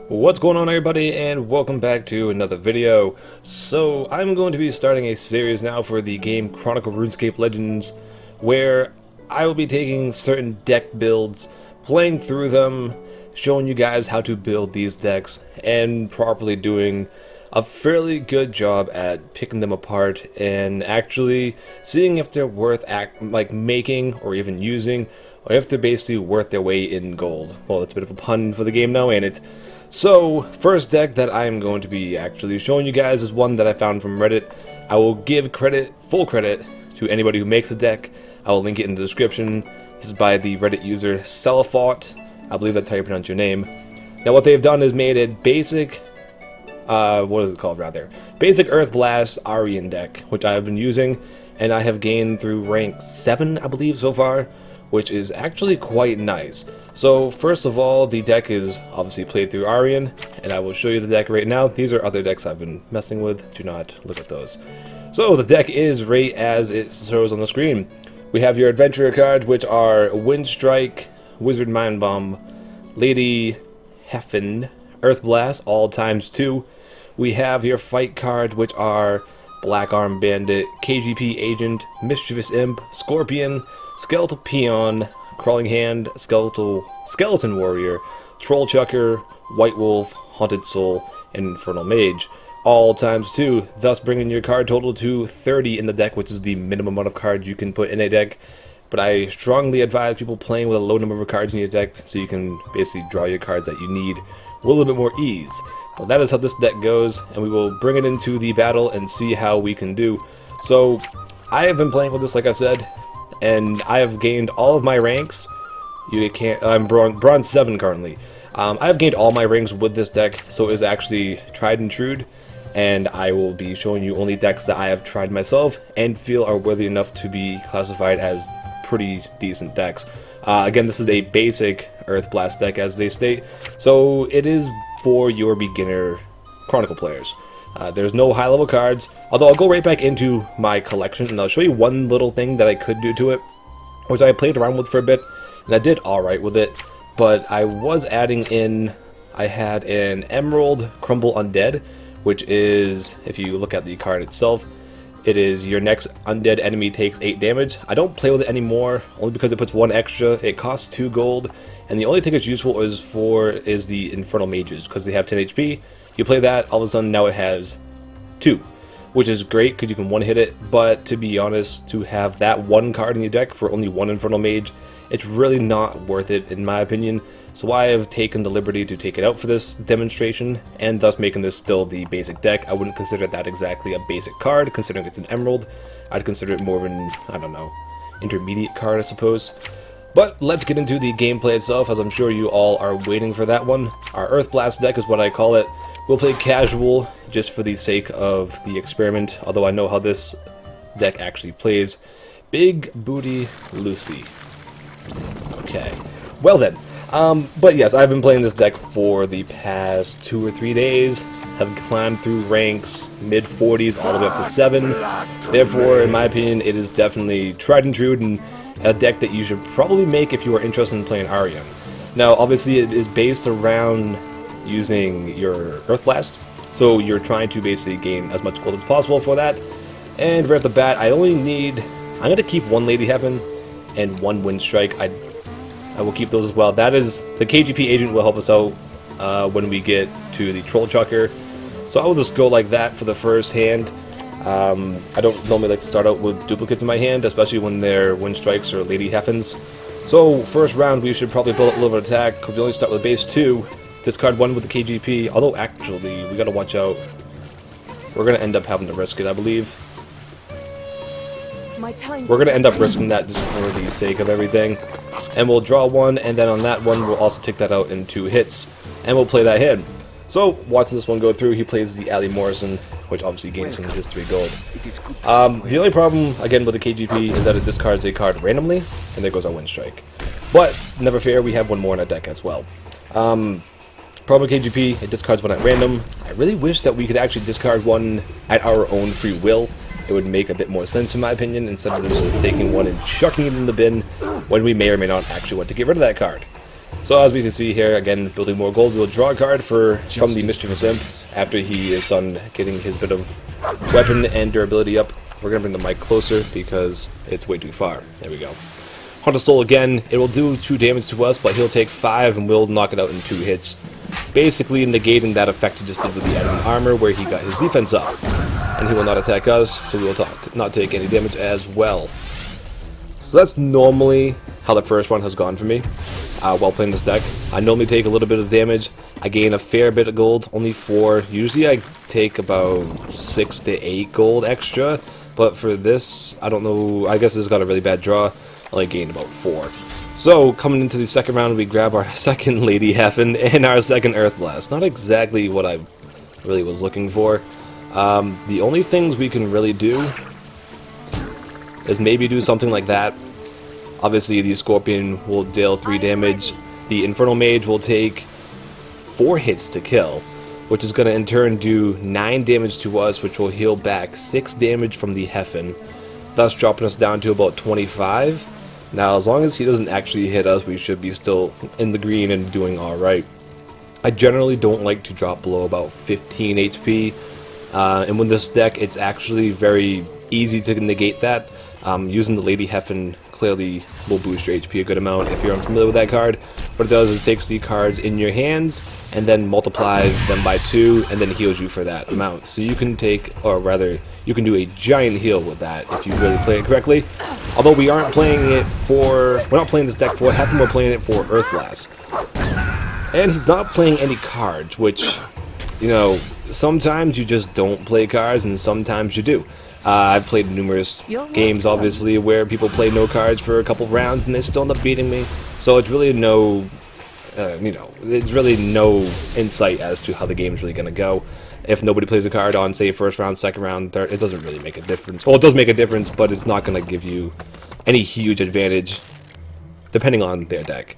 What's going on, everybody, and welcome back to another video. So I'm going to be starting a series now for the game Chronicle RuneScape Legends, where I will be taking certain deck builds, playing through them, showing you guys how to build these decks, and properly doing a fairly good job at picking them apart and actually seeing if they're worth making or even using, or if they're basically worth their weight in gold. Well, that's a bit of a pun for the game now, ain't it? So, first deck that I am going to be actually showing you guys is one that I found from Reddit. I will give full credit, to anybody who makes a deck. I will link it in the description. This is by the Reddit user Celerfot. I believe that's how you pronounce your name. Now, what they've done is made a basic, what is it called rather? Basic Earth Blast Ariane deck, which I have been using, and I have gained through rank 7, I believe, so far, which is actually quite nice. So first of all, the deck is obviously played through Ariane, and I will show you the deck right now. These are other decks I've been messing with. Do not look at those. So the deck is right as it shows on the screen. We have your adventurer cards, which are Wind Strike, Wizard Mind Bomb, Lady Heffen, Earth Blast, all ×2. We have your fight cards, which are Black Arm Bandit, KGP Agent, Mischievous Imp, Scorpion, Skeletal Peon, Crawling Hand, Skeleton Warrior, Troll Chucker, White Wolf, Haunted Soul, and Infernal Mage, all ×2, thus bringing your card total to 30 in the deck, which is the minimum amount of cards you can put in a deck. But I strongly advise people playing with a low number of cards in your deck so you can basically draw your cards that you need with a little bit more ease. But that is how this deck goes, and we will bring it into the battle and see how we can do. So, I have been playing with this, like I said, and I have gained all of my ranks. I'm bronze 7 currently. I have gained all my ranks with this deck, so it is actually tried and true, and I will be showing you only decks that I have tried myself and feel are worthy enough to be classified as pretty decent decks. Again, this is a basic Earth Blast deck, as they state, so it is for your beginner Chronicle players. There's no high-level cards, although I'll go right back into my collection, and I'll show you one little thing that I could do to it, which I played around with for a bit, and I did alright with it, but I was adding in, I had an Emerald Crumble Undead, which is, if you look at the card itself, it is your next undead enemy takes 8 damage. I don't play with it anymore, only because it puts 1 extra, it costs 2 gold, and the only thing it's useful is the Infernal Mages, because they have 10 HP. You play that, all of a sudden now it has 2, which is great because you can one-hit it, but to be honest, to have that one card in your deck for only 1 Infernal Mage, it's really not worth it in my opinion, so I have taken the liberty to take it out for this demonstration, and thus making this still the basic deck. I wouldn't consider that exactly a basic card, considering it's an Emerald. I'd consider it more of an, I don't know, intermediate card, I suppose. But let's get into the gameplay itself, as I'm sure you all are waiting for that one. Our Earth Blast deck is what I call it. We'll play casual, just for the sake of the experiment, although I know how this deck actually plays. Big Booty Lucy. Okay, well then. But yes, I've been playing this deck for the past 2 or 3 days, have climbed through ranks, mid-40s all the way up to 7, therefore, in my opinion, it is definitely tried and true, and a deck that you should probably make if you are interested in playing Ariane. Now, obviously, it is based around using your Earth Blast, so you're trying to basically gain as much gold as possible for that. And right off the bat, I'm going to keep 1 Lady Heaven and 1 Wind Strike. I will keep those as well. That is, the KGP Agent will help us out when we get to the Troll Chucker, so I will just go like that for the first hand. I don't normally like to start out with duplicates in my hand, especially when they're Wind Strikes or Lady Heffens. So first round we should probably build up a little bit of attack. We only start with base 2. Discard 1 with the KGP, although actually, we gotta watch out. We're gonna end up having to risk it, I believe. We're gonna end up risking that just for the sake of everything. And we'll draw 1, and then on that one, we'll also take that out in 2 hits. And we'll play that hand. So, watching this one go through, he plays the Ali Morrison, which obviously gains some history gold. The only problem, again, with the KGP is that it discards a card randomly, and there goes our Wind Strike. But, never fear, we have 1 more in our deck as well. Problem with KGP, it discards 1 at random. I really wish that we could actually discard 1 at our own free will. It would make a bit more sense in my opinion, instead of just taking 1 and chucking it in the bin when we may or may not actually want to get rid of that card. So as we can see here, again, building more gold, we'll draw a card from the Mischievous Imp after he is done getting his bit of weapon and durability up. We're going to bring the mic closer because it's way too far. There we go. Hunter Soul again, it will do 2 damage to us, but he'll take 5 and we'll knock it out in 2 hits. Basically negating that effect he just did with the enemy armor where he got his defense up. And he will not attack us, so we will not take any damage as well. So that's normally how the first one has gone for me while playing this deck. I normally take a little bit of damage. I gain a fair bit of gold, only 4. Usually I take about 6 to 8 gold extra, but for this, I don't know, I guess this got a really bad draw. I only gained about 4. So, coming into the second round, we grab our second Lady Heffen and our second Earth Blast. Not exactly what I really was looking for. The only things we can really do is maybe do something like that. Obviously, the Scorpion will deal 3 damage. The Infernal Mage will take 4 hits to kill, which is going to in turn do 9 damage to us, which will heal back 6 damage from the Heffen, thus dropping us down to about 25. Now, as long as he doesn't actually hit us, we should be still in the green and doing alright. I generally don't like to drop below about 15 HP, and with this deck, it's actually very easy to negate that. Using the Lady Heffen clearly will boost your HP a good amount if you're unfamiliar with that card. What it does is it takes the cards in your hands and then multiplies them by 2 and then heals you for that amount. So you can take, or rather, you can do a giant heal with that if you really play it correctly. Although we aren't playing it for, we're not playing this deck for Heffen, we're playing it for Earth Blast. And he's not playing any cards, which, you know, sometimes you just don't play cards and sometimes you do. I've played numerous games, obviously, where people play no cards for a couple rounds and they still end up beating me. So it's really no, it's really no insight as to how the game's really going to go. If nobody plays a card on, say, first round, second round, third, it doesn't really make a difference. Well, it does make a difference, but it's not going to give you any huge advantage, depending on their deck.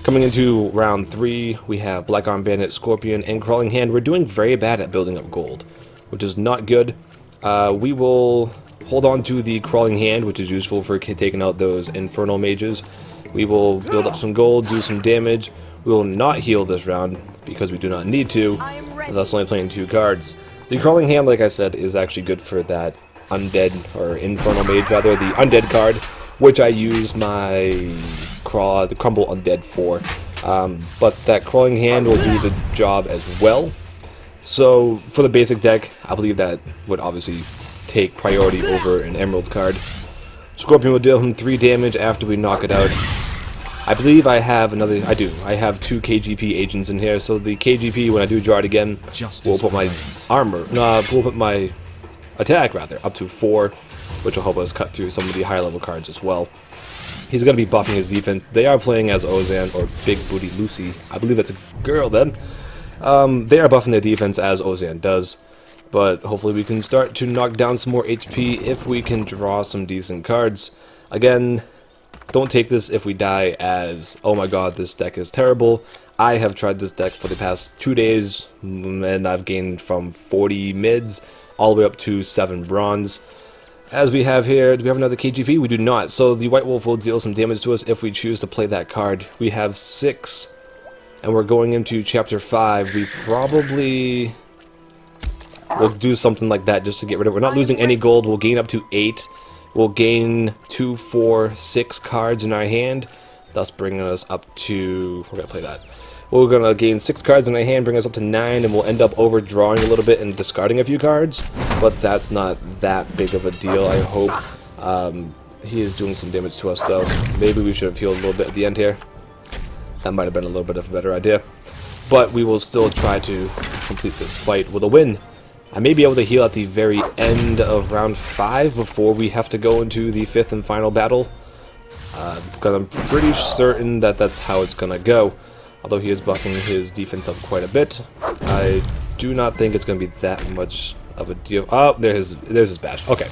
Coming into round 3, we have Black Arm Bandit, Scorpion, and Crawling Hand. We're doing very bad at building up gold, which is not good. We will hold on to the Crawling Hand, which is useful for taking out those Infernal Mages. We will build up some gold, do some damage. We will not heal this round, because we do not need to, thus only playing 2 cards. The Crawling Hand, like I said, is actually good for that Undead, or Infernal Mage rather, the Undead card, which I use my the Crumble Undead for. But that Crawling Hand will do the job as well. So, for the basic deck, I believe that would obviously take priority over an Emerald card. Scorpion will deal him 3 damage after we knock it out. I believe I have another, I have 2 KGP agents in here, so the KGP, when I do draw it again, will put my will put my attack, rather, up to 4, which will help us cut through some of the higher level cards as well. He's going to be buffing his defense. They are playing as Ozan, or Big Booty Lucy. I believe that's a girl then. They are buffing their defense as Ozan does, but hopefully we can start to knock down some more HP if we can draw some decent cards. Again, don't take this if we die as, oh my god, this deck is terrible. I have tried this deck for the past 2 days, and I've gained from 40 mids all the way up to 7 bronze. As we have here, do we have another KGP? We do not, so the White Wolf will deal some damage to us if we choose to play that card. We have 6. And we're going into Chapter 5. We probably will do something like that just to get rid of it. We're not losing any gold. We'll gain up to 8. We'll gain 2, 4, 6 cards in our hand, thus bringing us up to... We're going to play that. We're going to gain 6 cards in our hand, bring us up to 9, and we'll end up overdrawing a little bit and discarding a few cards. But that's not that big of a deal, I hope. He is doing some damage to us, though. Maybe we should have healed a little bit at the end here. That might have been a little bit of a better idea. But we will still try to complete this fight with a win. I may be able to heal at the very end of round 5 before we have to go into the 5th and final battle. Because I'm pretty certain that that's how it's going to go. Although he is buffing his defense up quite a bit. I do not think it's going to be that much of a deal. Oh, there's his bash. Okay.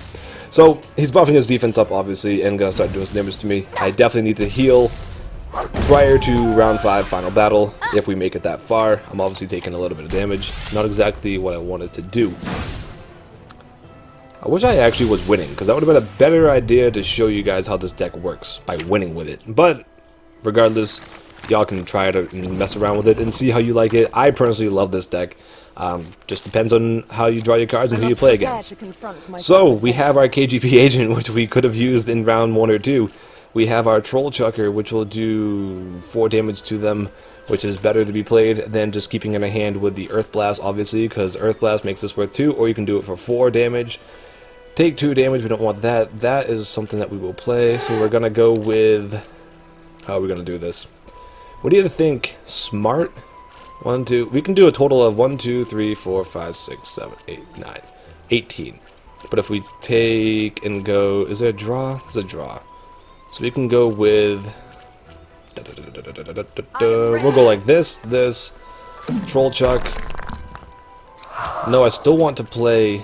So, he's buffing his defense up, obviously, and going to start doing some damage to me. I definitely need to heal prior to round 5 final battle, if we make it that far. I'm obviously taking a little bit of damage. Not exactly what I wanted to do. I wish I actually was winning, because that would have been a better idea to show you guys how this deck works, by winning with it. But, regardless, y'all can try it and mess around with it and see how you like it. I personally love this deck. Just depends on how you draw your cards and who you play against. So, we have our KGP agent, which we could have used in round 1 or 2. We have our Troll Chucker, which will do 4 damage to them, which is better to be played than just keeping in a hand with the Earth Blast, obviously, because Earth Blast makes this worth 2, or you can do it for 4 damage. Take 2 damage, we don't want that. That is something that we will play, so we're going to go with... How are we going to do this? What do you think? Smart? 1, 2... We can do a total of 1, 2, 3, 4, 5, 6, 7, 8, 9, 18. But if we take and go... Is there a draw? There's a draw. So we can go with... We'll go like this, Troll Chuck. No, I still want to play...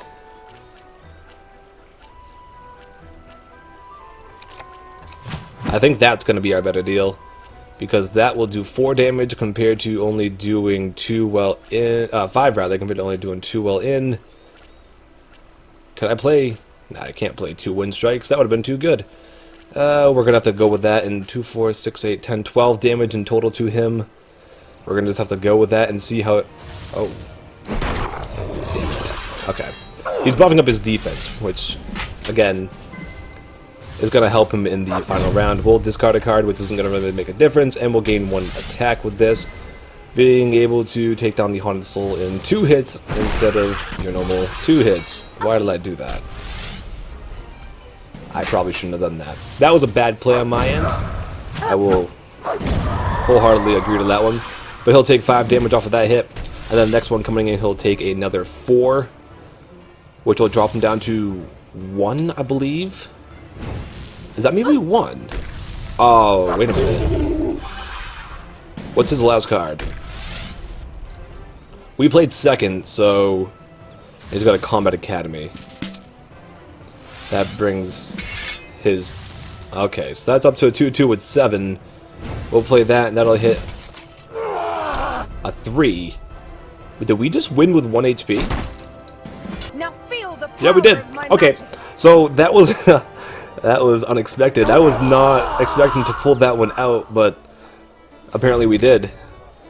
I think that's going to be our better deal, because that will do 4 damage compared to only doing 2 well in... 5 rather, compared to only doing 2 well in. Can I play... Nah, I can't play 2 wind strikes, that would have been too good. We're going to have to go with that, and 2, 4, 6, 8, 10, 12 damage in total to him. We're going to just have to go with that and see how it... Oh. Okay. He's buffing up his defense, which, again, is going to help him in the final round. We'll discard a card, which isn't going to really make a difference, and we'll gain 1 attack with this, being able to take down the Haunted Soul in 2 hits instead of your normal 2 hits. Why did I do that? I probably shouldn't have done that. That was a bad play on my end. I will wholeheartedly agree to that one. But he'll take 5 damage off of that hit, and then the next one coming in, he'll take another 4, which will drop him down to 1, I believe. Is that maybe 1? Oh, wait a minute. What's his last card? We played second, so he's got a Combat Academy. That brings his... Okay, so that's up to a 2-2 with 7. We'll play that, and that'll hit a 3. Did we just win with 1 HP? Now feel the power. Yeah, we did. Okay, magic. so that was... That was unexpected. I was not expecting to pull that one out, but apparently we did.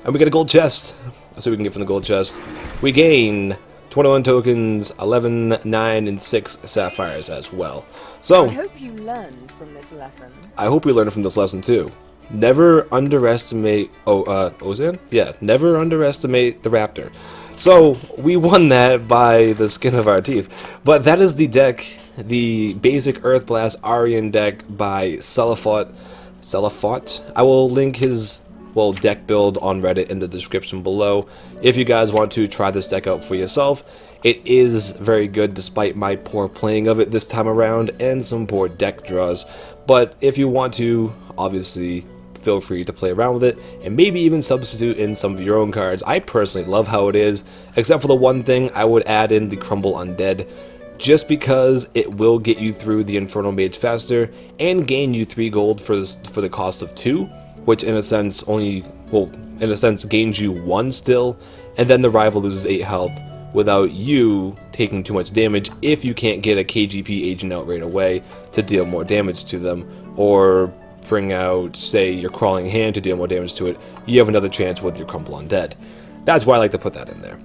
And we get a gold chest. That's what we can get from the gold chest. We gain 21 tokens, 11, 9, and 6 sapphires as well. So, I hope you learned from this lesson. I hope we learned from this lesson too. Never underestimate... Ozan? Yeah, never underestimate the raptor. So, we won that by the skin of our teeth. But that is the deck, the basic Earth Blast Ariane deck by Celerfot. I will link his, well, deck build on Reddit in the description below if you guys want to try this deck out for yourself. It is very good despite my poor playing of it this time around and some poor deck draws. But if you want to, obviously, feel free to play around with it and maybe even substitute in some of your own cards. I personally love how it is, except for the one thing, I would add in the Crumble Undead, just because it will get you through the Infernal Mage faster and gain you 3 gold for the cost of 2, which in a sense gains you 1 still, and then the rival loses 8 health without you taking too much damage if you can't get a KGP agent out right away to deal more damage to them, or bring out, say, your Crawling Hand to deal more damage to it. You have another chance with your Crumble Undead. That's why I like to put that in there.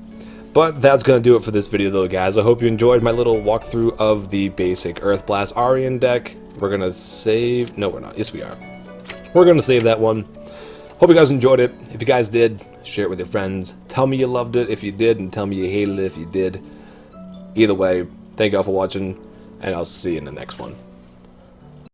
But that's going to do it for this video though, guys. I hope you enjoyed my little walkthrough of the basic Earth Blast Ariane deck. We're going to save... No, we're not. Yes, we are. We're going to save that one. Hope you guys enjoyed it. If you guys did, share it with your friends. Tell me you loved it if you did, and tell me you hated it if you did. Either way, thank you all for watching, and I'll see you in the next one.